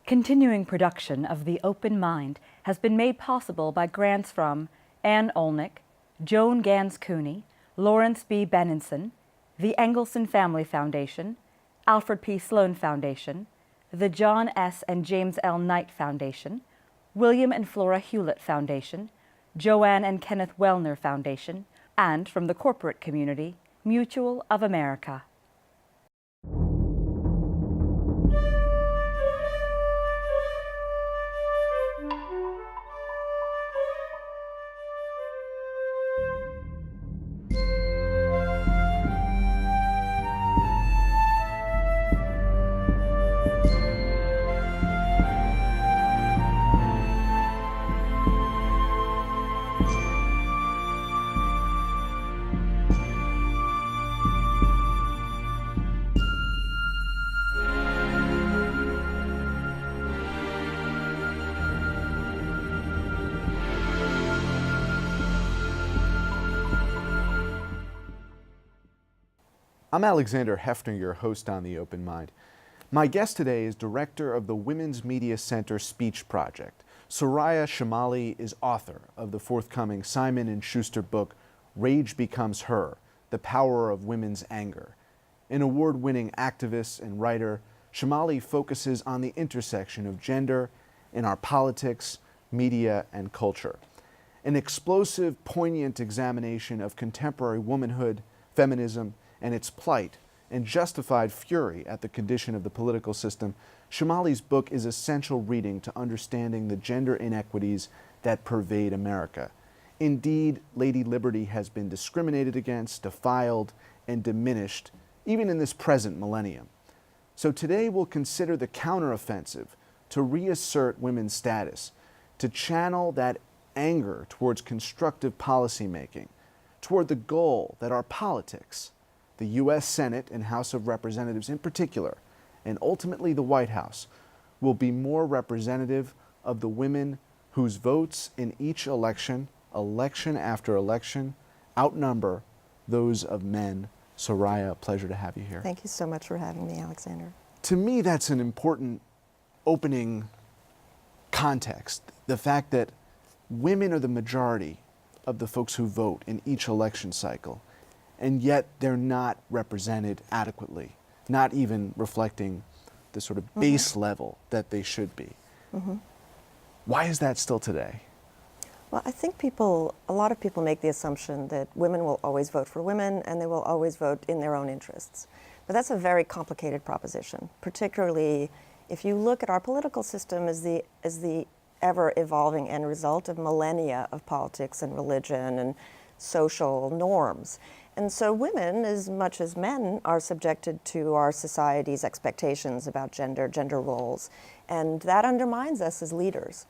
Continuing production of The Open Mind has been made possible by grants from Ann Olnick, Joan Gans Cooney, Lawrence B. Benenson, the Engelson Family Foundation, Alfred P. Sloan Foundation, the John S. and James L. Knight Foundation, William and Flora Hewlett Foundation, Joanne and Kenneth Wellner Foundation, and from the corporate community, Mutual of America. I'm Alexander Heffner, your host on The Open Mind. My guest today is director of the Women's Media Center Speech Project. Soroya Chemaly is author of the forthcoming Simon & Schuster book, Rage Becomes Her, The Power of Women's Anger. An award-winning activist and writer, Chemaly focuses on the intersection of gender in our politics, media, and culture. An explosive, poignant examination of contemporary womanhood, feminism, and its plight and justified fury at the condition of the political system, Chemaly's book is essential reading to understanding the gender inequities that pervade America. Indeed, Lady Liberty has been discriminated against, defiled, and diminished, even in this present millennium. So today we'll consider the counteroffensive to reassert women's status, to channel that anger towards constructive policymaking, toward the goal that our politics, the U.S. Senate and House of Representatives in particular, and ultimately the White House, will be more representative of the women whose votes in each election, election after election, outnumber those of men. Soraya, pleasure to have you here. Thank you so much for having me, Alexander. To me, that's an important opening context. The fact that women are the majority of the folks who vote in each election cycle, and yet they're not represented adequately, not even reflecting the sort of base level that they should be. Why is that still today? Well, I think a lot of people make the assumption that women will always vote for women and they will always vote in their own interests. But that's a very complicated proposition, particularly if you look at our political system as the ever-evolving end result of millennia of politics and religion and social norms. And so women, as much as men, are subjected to our society's expectations about gender roles. And that undermines us as leaders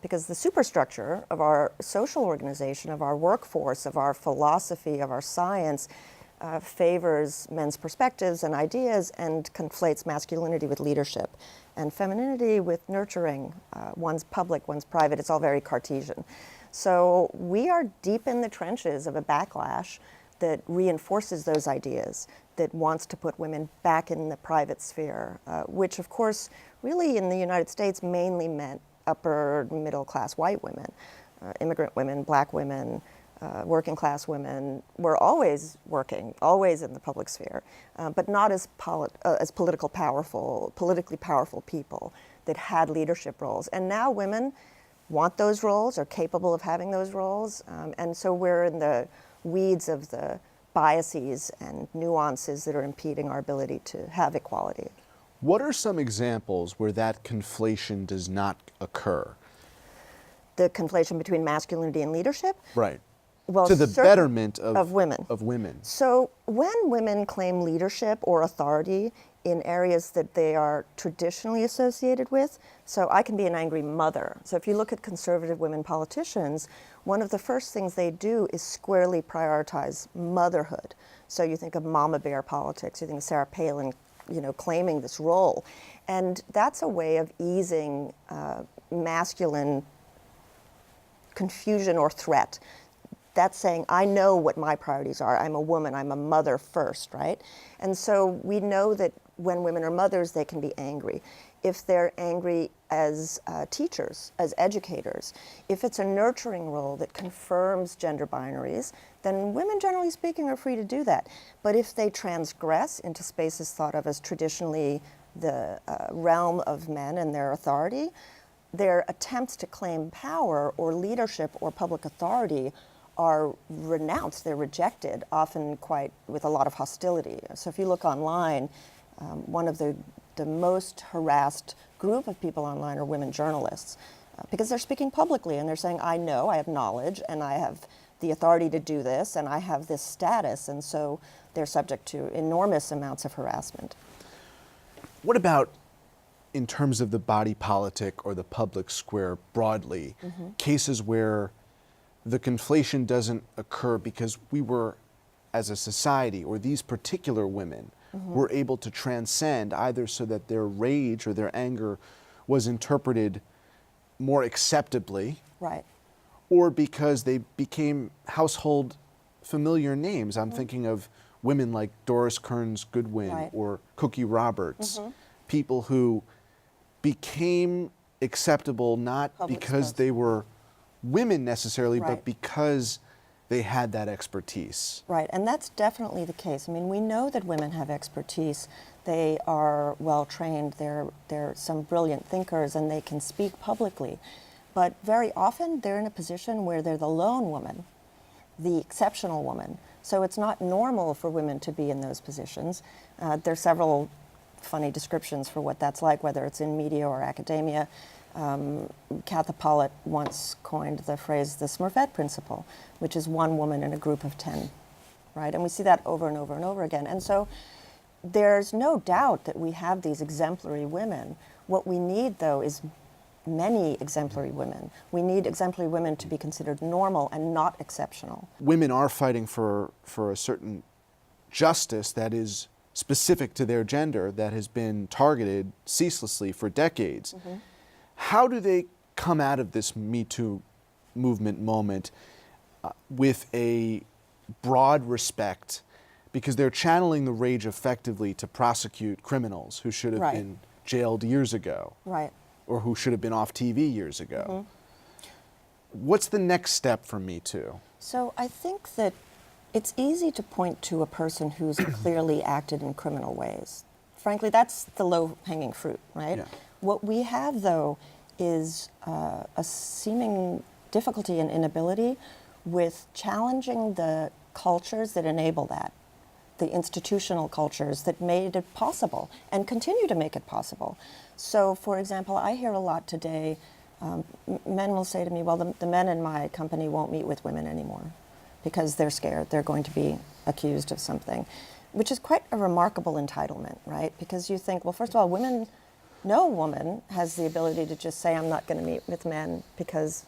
because the superstructure of our social organization, of our workforce, of our philosophy, of our science, favors men's perspectives and ideas and conflates masculinity with leadership and femininity with nurturing. One's public, one's private, it's all very Cartesian. So we are deep in the trenches of a backlash that reinforces those ideas, that wants to put women back in the private sphere, which of course really in the United States mainly meant upper middle class white women, immigrant women, black women, working class women were always working, always in the public sphere, but not as politically powerful people that had leadership roles. And now women want those roles, are capable of having those roles, and so we're in the weeds of the biases and nuances that are impeding our ability to have equality. What are some examples where that conflation does not occur? The conflation between masculinity and leadership? Right. Well, to the betterment of women. So when women claim leadership or authority in areas that they are traditionally associated with, so I can be an angry mother. So if you look at conservative women politicians, one of the first things they do is squarely prioritize motherhood. So you think of mama bear politics, you think of Sarah Palin, claiming this role. And that's a way of easing masculine confusion or threat. That's saying, I know what my priorities are. I'm a woman, I'm a mother first, right? And so we know that when women are mothers, they can be angry. if they're angry as teachers, as educators. If it's a nurturing role that confirms gender binaries, then women, generally speaking, are free to do that. But if they transgress into spaces thought of as traditionally the realm of men and their authority, their attempts to claim power or leadership or public authority are renounced, they're rejected, often quite with a lot of hostility. So if you look online, one of the most harassed group of people online are women journalists, because they're speaking publicly and they're saying, I know, I have knowledge, and I have the authority to do this, and I have this status, and so they're subject to enormous amounts of harassment. What about in terms of the body politic or the public square broadly, cases where the conflation doesn't occur because we were, as a society, or these particular women, were able to transcend, either so that their rage or their anger was interpreted more acceptably, Right. or because they became household familiar names. I'm thinking of women like Doris Kearns Goodwin Right. or Cookie Roberts, people who became acceptable not Public because space. they were women necessarily, but Right. because they had that expertise. Right, and that's definitely the case. I mean, we know that women have expertise. They are well trained, they're some brilliant thinkers, and they can speak publicly. But very often they're in a position where they're the lone woman, the exceptional woman. So it's not normal for women to be in those positions. There are several funny descriptions for what that's like, whether it's in media or academia. Katha Pollitt once coined the phrase the Smurfette principle, which is one woman in a group of 10, right? And we see that over and over and over again. And so there's no doubt that we have these exemplary women. What we need, though, is many exemplary women. We need exemplary women to be considered normal and not exceptional. Women are fighting for a certain justice that is specific to their gender, that has been targeted ceaselessly for decades. How do they come out of this Me Too movement moment with a broad respect, because they're channeling the rage effectively to prosecute criminals who should have Right. been jailed years ago, Right. or who should have been off TV years ago? What's the next step for Me Too? So I think that it's easy to point to a person who's clearly acted in criminal ways. Frankly, that's the low-hanging fruit, right? Yeah. What we have, though, is a seeming difficulty and inability with challenging the cultures that enable that, the institutional cultures that made it possible and continue to make it possible. So, for example, I hear a lot today, men will say to me, well, the men in my company won't meet with women anymore because they're scared they're going to be accused of something, which is quite a remarkable entitlement, right? Because you think, well, first of all, no woman has the ability to just say, I'm not going to meet with men because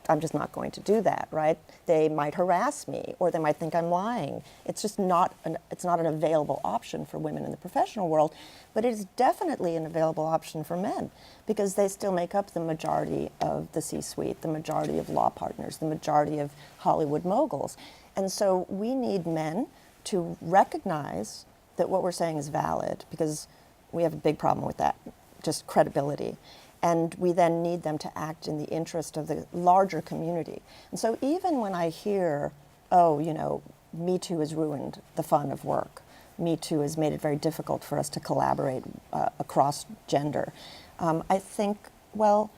I'm just not going to do that, right? They might harass me, or they might think I'm lying. It's just not an available option for women in the professional world, but it is definitely an available option for men, because they still make up the majority of the C-suite, the majority of law partners, the majority of Hollywood moguls. And so we need men to recognize that what we're saying is valid, because we have a big problem with that, just credibility. And we then need them to act in the interest of the larger community. And so even when I hear, oh, Me Too has ruined the fun of work, Me Too has made it very difficult for us to collaborate across gender, I think, well,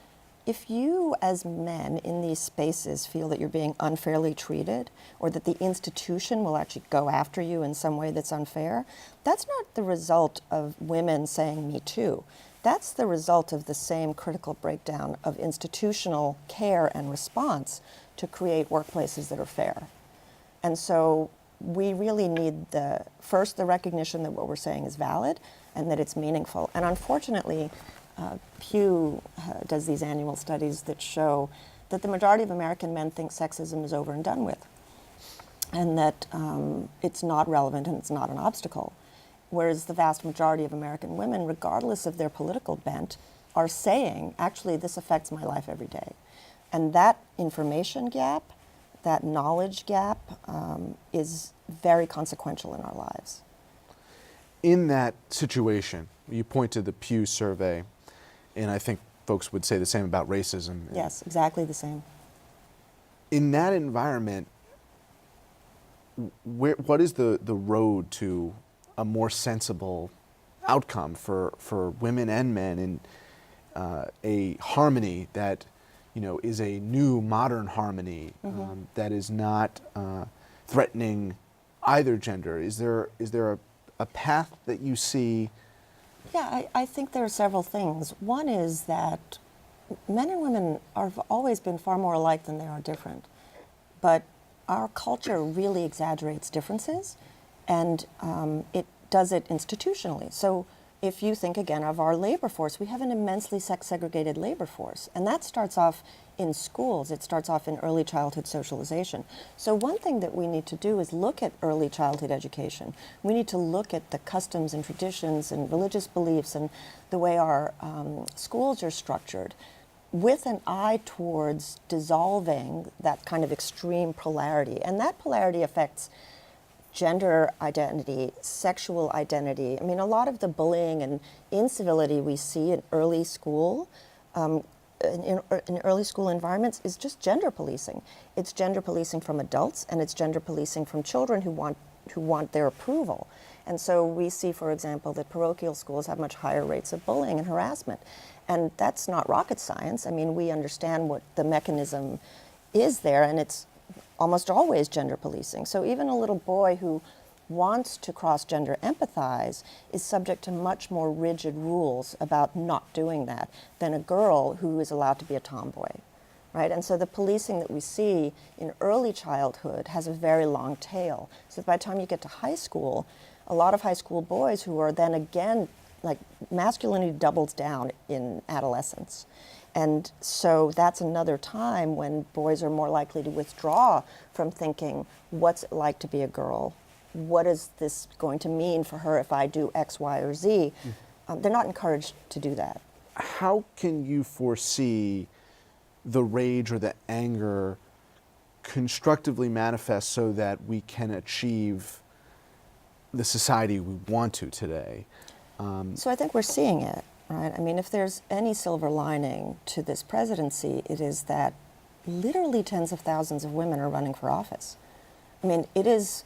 if you as men in these spaces feel that you're being unfairly treated, or that the institution will actually go after you in some way that's unfair, that's not the result of women saying Me Too. That's the result of the same critical breakdown of institutional care and response to create workplaces that are fair. And so we really need first the recognition that what we're saying is valid and that it's meaningful. And unfortunately, Pew does these annual studies that show that the majority of American men think sexism is over and done with, and that it's not relevant and it's not an obstacle. Whereas the vast majority of American women, regardless of their political bent, are saying, actually, this affects my life every day. And that information gap, that knowledge gap, is very consequential in our lives. In that situation, you point to the Pew survey, and I think folks would say the same about racism. Yes, exactly the same. In that environment, what is the road to a more sensible outcome for women and men in a harmony that, you know, is a new modern harmony that is not threatening either gender? Is there a path that you see? Yeah, I think there are several things. One is that men and women have always been far more alike than they are different. But our culture really exaggerates differences, and it does it institutionally. So if you think again of our labor force, we have an immensely sex-segregated labor force, and that starts off in schools. It starts off in early childhood socialization. So one thing that we need to do is look at early childhood education. We need to look at the customs and traditions and religious beliefs and the way our schools are structured, with an eye towards dissolving that kind of extreme polarity. And that polarity affects gender identity, sexual identity. I mean, a lot of the bullying and incivility we see in early school, in early school environments, is just gender policing. It's gender policing from adults, and it's gender policing from children who want their approval. And so we see, for example, that parochial schools have much higher rates of bullying and harassment. And that's not rocket science. I mean, we understand what the mechanism is there, and it's almost always gender policing. So even a little boy who wants to cross-gender empathize is subject to much more rigid rules about not doing that than a girl who is allowed to be a tomboy, right? And so the policing that we see in early childhood has a very long tail. So by the time you get to high school, a lot of high school boys who are then again, like, masculinity doubles down in adolescence. And so that's another time when boys are more likely to withdraw from thinking, what's it like to be a girl? What is this going to mean for her if I do X, Y, or Z? They're not encouraged to do that. How can you foresee the rage or the anger constructively manifest so that we can achieve the society we want to today? So I think we're seeing it, right? I mean, if there's any silver lining to this presidency, it is that literally tens of thousands of women are running for office. I mean, it is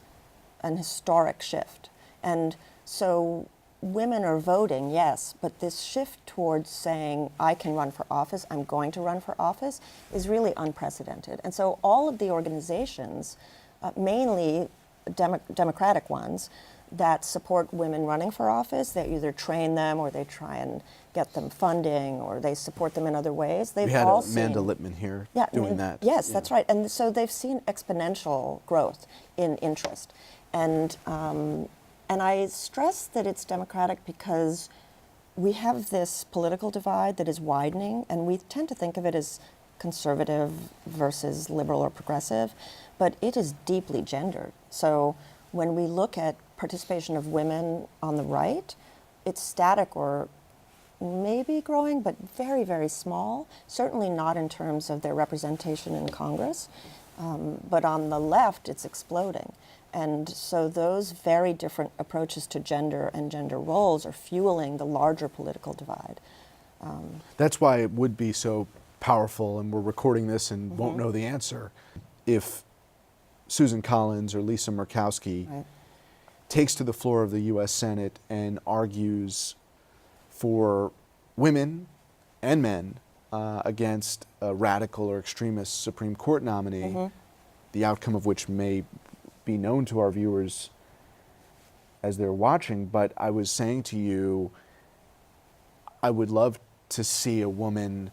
an historic shift. And so women are voting, yes, but this shift towards saying, I can run for office, I'm going to run for office, is really unprecedented. And so all of the organizations, mainly democratic ones, that support women running for office, they either train them or they try and get them funding or they support them in other ways. They've We had all Amanda seen, Lippman here yeah, doing that. Yes, Yeah. that's right. And so they've seen exponential growth in interest. And I stress that it's democratic because we have this political divide that is widening, and we tend to think of it as conservative versus liberal or progressive, but it is deeply gendered. So when we look at participation of women on the right, it's static or maybe growing, but very, very small, certainly not in terms of their representation in Congress. But on the left, it's exploding. And so those very different approaches to gender and gender roles are fueling the larger political divide. That's why it would be so powerful, and we're recording this and won't know the answer, if Susan Collins or Lisa Murkowski takes to the floor of the U.S. Senate and argues for women and men against a radical or extremist Supreme Court nominee, the outcome of which may be known to our viewers as they're watching. But I was saying to you, I would love to see a woman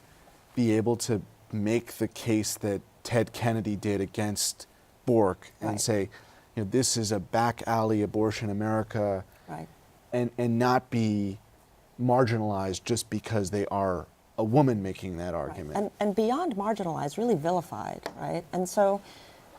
be able to make the case that Ted Kennedy did against Bork and say, you know, this is a back alley abortion America, and not be marginalized just because they are a woman making that argument. And beyond marginalized, really vilified, right? And so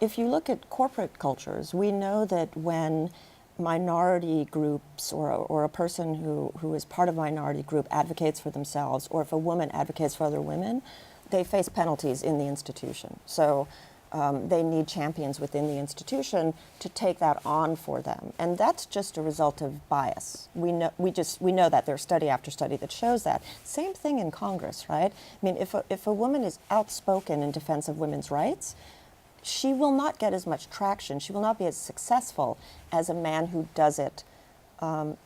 if you look at corporate cultures, we know that when minority groups or a person who is part of a minority group advocates for themselves, or if a woman advocates for other women, they face penalties in the institution. So they need champions within the institution to take that on for them. And that's just a result of bias. We know that. There's study after study that shows that. Same thing in Congress, right? I mean, if a woman is outspoken in defense of women's rights, she will not get as much traction. She will not be as successful as a man who does it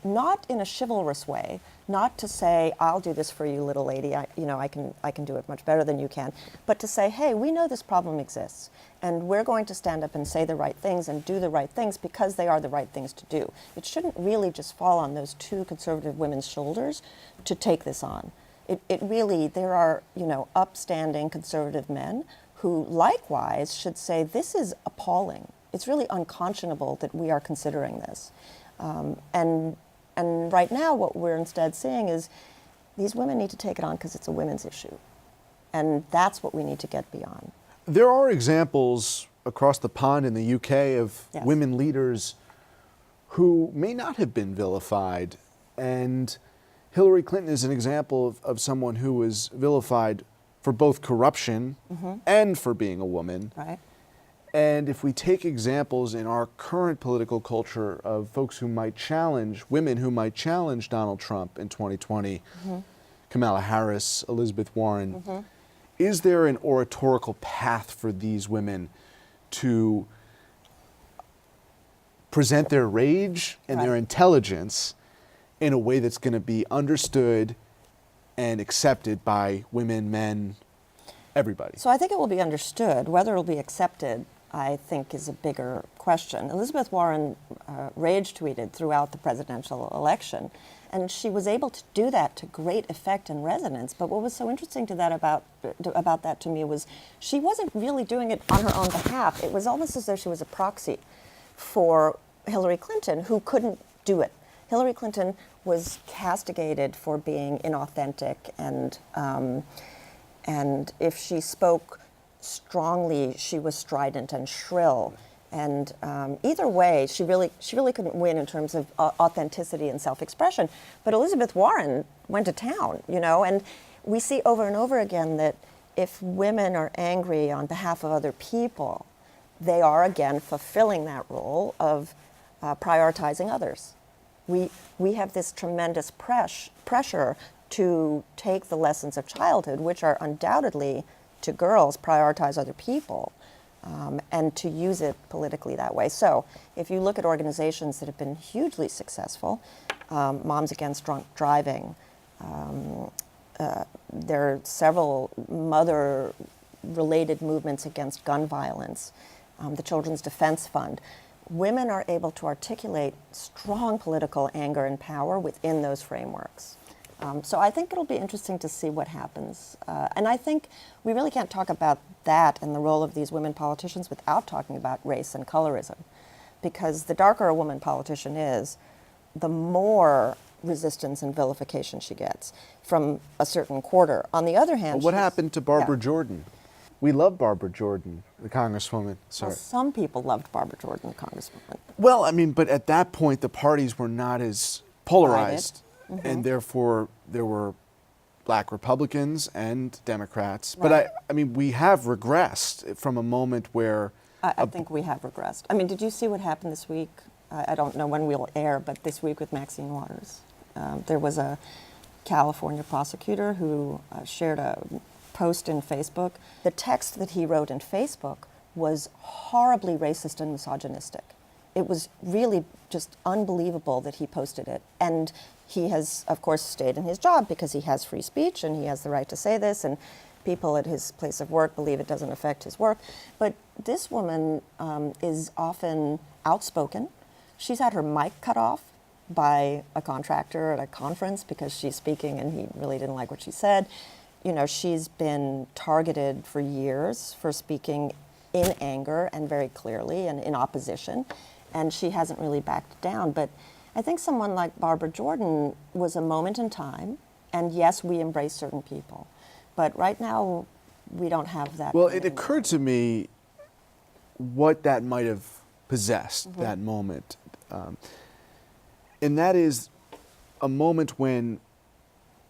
not in a chivalrous way, not to say, I'll do this for you, little lady, I can do it much better than you can, but to say, hey, we know this problem exists, and we're going to stand up and say the right things and do the right things because they are the right things to do. It shouldn't really just fall on those two conservative women's shoulders to take this on. It really, there are, upstanding conservative men who likewise should say, this is appalling. It's really unconscionable that we are considering this. And right now, what we're instead seeing is these women need to take it on because it's a women's issue. And that's what we need to get beyond. There are examples across the pond in the UK of Yes. women leaders who may not have been vilified. And Hillary Clinton is an example of someone who was vilified for both corruption and for being a woman. Right. And if we take examples in our current political culture of folks who might challenge, women who might challenge Donald Trump in 2020, Kamala Harris, Elizabeth Warren, is there an oratorical path for these women to present their rage and their Right. intelligence in a way that's going to be understood and accepted by women, men, everybody? So I think it will be understood. Whether it will be accepted, I think, is a bigger question. Elizabeth Warren rage tweeted throughout the presidential election, and she was able to do that to great effect and resonance. But what was so interesting to that about that to me was she wasn't really doing it on her own behalf. It was almost as though she was a proxy for Hillary Clinton, who couldn't do it. Hillary Clinton was castigated for being inauthentic, and if she spoke strongly, she was strident and shrill. And either way, she really couldn't win in terms of authenticity and self-expression. But Elizabeth Warren went to town, and we see over and over again that if women are angry on behalf of other people, they are again fulfilling that role of prioritizing others. We have this tremendous pressure to take the lessons of childhood, which are undoubtedly, to girls, prioritize other people, and to use it politically that way. So if you look at organizations that have been hugely successful, Moms Against Drunk Driving, there are several mother-related movements against gun violence, the Children's Defense Fund. Women are able to articulate strong political anger and power within those frameworks. So I think it'll be interesting to see what happens. And I think we really can't talk about that and the role of these women politicians without talking about race and colorism. Because the darker a woman politician is, the more resistance and vilification she gets from a certain quarter. On the other hand, What happened to Barbara Jordan? We love Barbara Jordan, the Congresswoman. Sorry. Well, some people loved Barbara Jordan, the Congresswoman. Well, I mean, but at that point, the parties were not as polarized, and therefore there were black Republicans and Democrats. Right. But I mean, we have regressed from a moment where I think we have regressed. I mean, did you see what happened this week? I don't know when we'll air, but this week with Maxine Waters. There was a California prosecutor who shared a post in Facebook. The text that he wrote in Facebook was horribly racist and misogynistic. It was really just unbelievable that he posted it. And he has, of course, stayed in his job because he has free speech and he has the right to say this, and people at his place of work believe it doesn't affect his work. But this woman is often outspoken. She's had her mic cut off by a contractor at a conference because she's speaking and he really didn't like what she said. You know, she's been targeted for years for speaking in anger and very clearly and in opposition, and she hasn't really backed down. But I think someone like Barbara Jordan was a moment in time, and yes, we embrace certain people. But right now, we don't have that. Well, it occurred to me what that might have possessed, that moment. And that is a moment when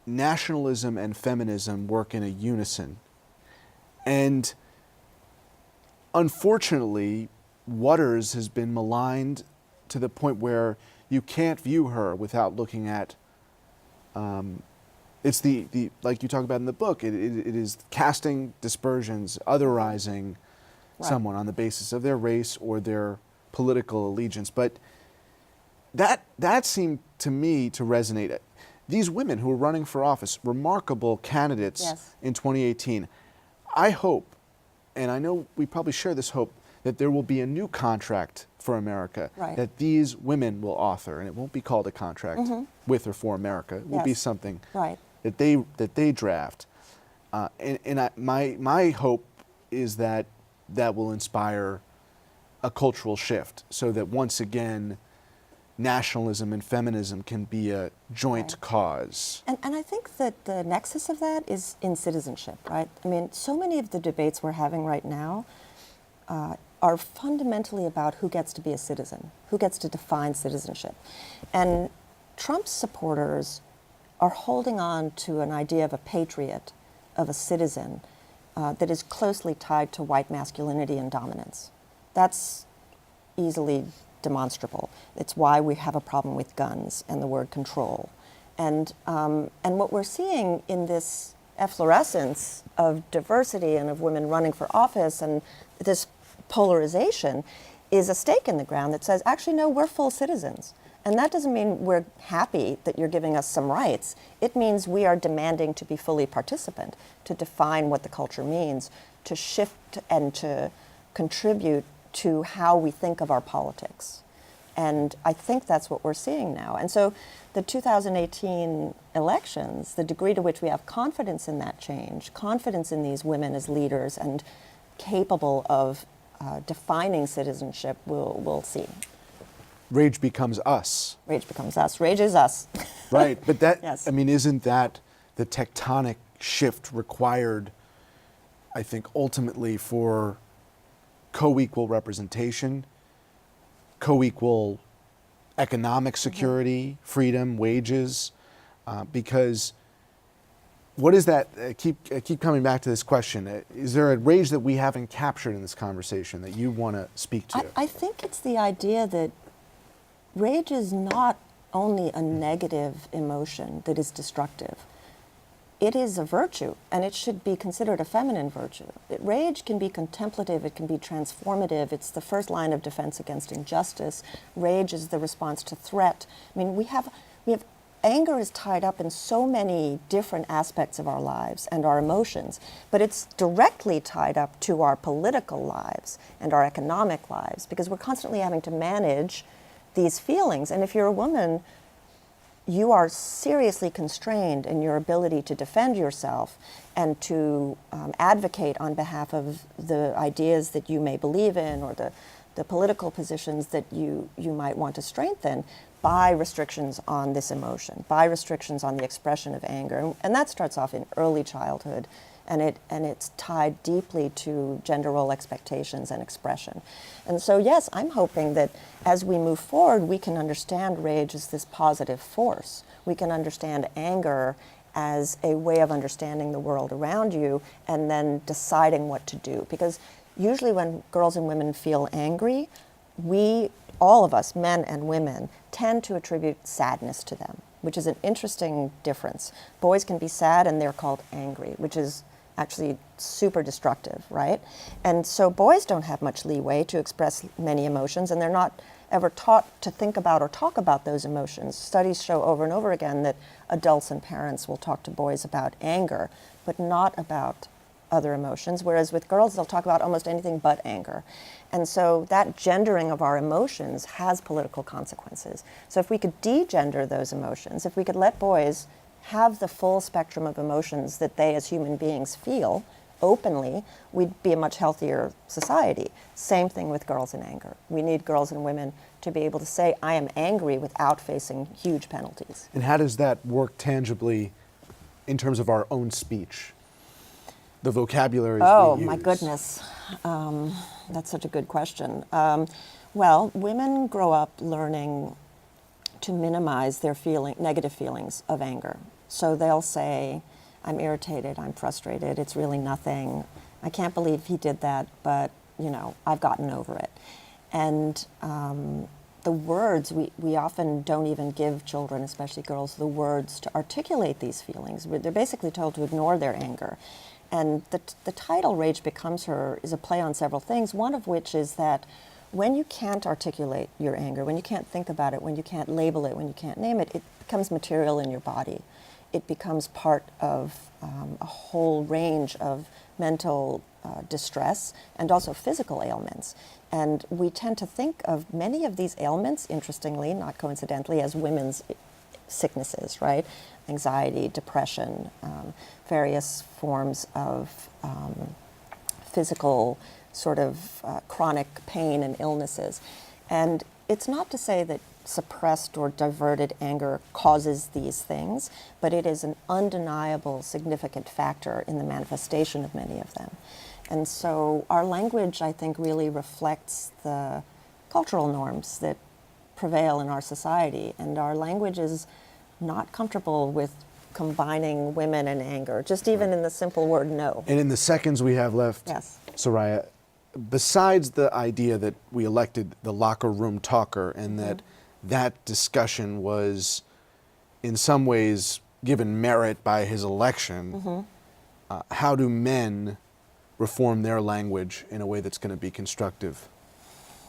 nationalism and feminism work in a unison. And unfortunately, Waters has been maligned to the point where you can't view her without looking at, it's the like you talk about in the book, it is casting dispersions, otherizing someone on the basis of their race or their political allegiance. But that seemed to me to resonate. These women who are running for office, remarkable candidates in 2018, I hope, and I know we probably share this hope, that there will be a new contract for America that these women will author, and it won't be called a contract with or for America. It will be something that they draft. My hope is that will inspire a cultural shift, so that once again, nationalism and feminism can be a joint cause. And I think that the nexus of that is in citizenship, right? I mean, so many of the debates we're having right now are fundamentally about who gets to be a citizen, who gets to define citizenship. And Trump's supporters are holding on to an idea of a patriot, of a citizen, that is closely tied to white masculinity and dominance. That's easily demonstrable. It's why we have a problem with guns and the word control. And what we're seeing in this efflorescence of diversity and of women running for office and this polarization is a stake in the ground that says, actually, no, we're full citizens. And that doesn't mean we're happy that you're giving us some rights. It means we are demanding to be fully participant, to define what the culture means, to shift and to contribute to how we think of our politics. And I think that's what we're seeing now. And so the 2018 elections, the degree to which we have confidence in that change, confidence in these women as leaders and capable of defining citizenship, we'll see. Rage becomes us. Rage becomes us. Rage is us. Right, but that, I mean, isn't that the tectonic shift required, I think, ultimately for co-equal representation, co-equal economic security, freedom, wages, because what is that? I keep coming back to this question. Is there a rage that we haven't captured in this conversation that you want to speak to? I think it's the idea that rage is not only a negative emotion that is destructive. It is a virtue, and it should be considered a feminine virtue. Rage can be contemplative, it can be transformative. It's the first line of defense against injustice. Rage is the response to threat. I mean, we have anger is tied up in so many different aspects of our lives and our emotions, but it's directly tied up to our political lives and our economic lives, because we're constantly having to manage these feelings. And if you're a woman, you are seriously constrained in your ability to defend yourself and to advocate on behalf of the ideas that you may believe in or the political positions that you might want to strengthen by restrictions on this emotion, by restrictions on the expression of anger. And that starts off in early childhood, and it's tied deeply to gender role expectations and expression. And so, yes, I'm hoping that as we move forward, we can understand rage as this positive force. We can understand anger as a way of understanding the world around you and then deciding what to do. Because usually when girls and women feel angry, all of us, men and women, tend to attribute sadness to them, which is an interesting difference. Boys can be sad and they're called angry, which is actually super destructive, right? And so boys don't have much leeway to express many emotions, and they're not ever taught to think about or talk about those emotions. Studies show over and over again that adults and parents will talk to boys about anger, but not about other emotions, whereas with girls, they'll talk about almost anything but anger. And so that gendering of our emotions has political consequences. So if we could degender those emotions, if we could let boys have the full spectrum of emotions that they as human beings feel openly, we'd be a much healthier society. Same thing with girls and anger. We need girls and women to be able to say, I am angry, without facing huge penalties. And how does that work tangibly in terms of our own speech? The vocabulary we use? Oh, my goodness. That's such a good question. Well, women grow up learning to minimize their negative feelings of anger. So they'll say, I'm irritated, I'm frustrated, it's really nothing. I can't believe he did that, but I've gotten over it. And the words, we often don't even give children, especially girls, the words to articulate these feelings. They're basically told to ignore their anger. And the title, Rage Becomes Her, is a play on several things, one of which is that when you can't articulate your anger, when you can't think about it, when you can't label it, when you can't name it, it becomes material in your body. It becomes part of a whole range of mental distress and also physical ailments. And we tend to think of many of these ailments, interestingly, not coincidentally, as women's sicknesses, right? Anxiety, depression, various forms of physical sort of chronic pain and illnesses. And it's not to say that suppressed or diverted anger causes these things, but it is an undeniable significant factor in the manifestation of many of them. And so our language, I think, really reflects the cultural norms that prevail in our society. And our language is not comfortable with combining women and anger, just even in the simple word no. And in the seconds we have left, Yes. Soraya, besides the idea that we elected the locker room talker and that discussion was in some ways given merit by his election, how do men reform their language in a way that's going to be constructive?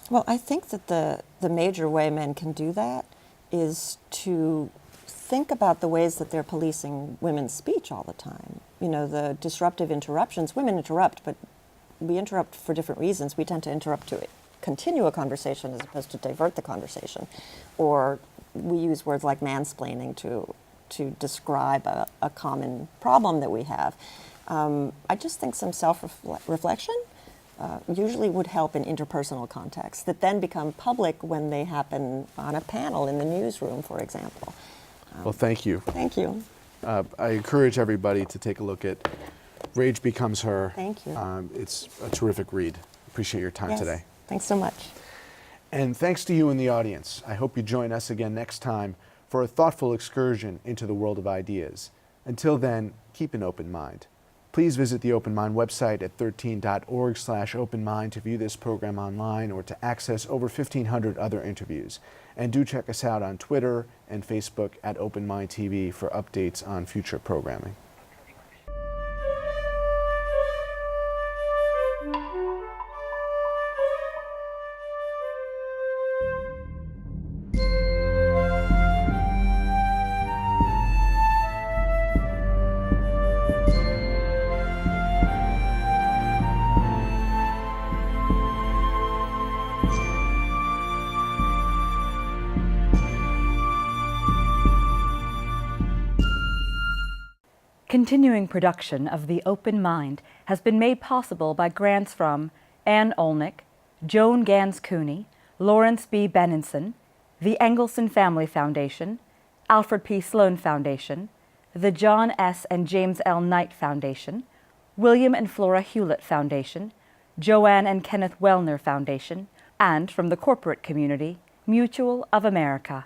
Well, I think that the major way men can do that is to think about the ways that they're policing women's speech all the time. The disruptive interruptions. Women interrupt, but we interrupt for different reasons. We tend to interrupt to continue a conversation as opposed to divert the conversation. Or we use words like mansplaining to describe a common problem that we have. I just think some self-reflection usually would help in interpersonal contexts that then become public when they happen on a panel in the newsroom, for example. Well, thank you. Thank you. I encourage everybody to take a look at Rage Becomes Her. Thank you. It's a terrific read. Appreciate your time today. Thanks so much. And thanks to you in the audience. I hope you join us again next time for a thoughtful excursion into the world of ideas. Until then, keep an open mind. Please visit the Open Mind website at 13.org/openmind to view this program online or to access over 1,500 other interviews. And do check us out on Twitter and Facebook at Open Mind TV for updates on future programming. Continuing production of The Open Mind has been made possible by grants from Ann Olnick, Joan Gans Cooney, Lawrence B. Benenson, the Engelson Family Foundation, Alfred P. Sloan Foundation, the John S. and James L. Knight Foundation, William and Flora Hewlett Foundation, Joanne and Kenneth Wellner Foundation, and from the corporate community, Mutual of America.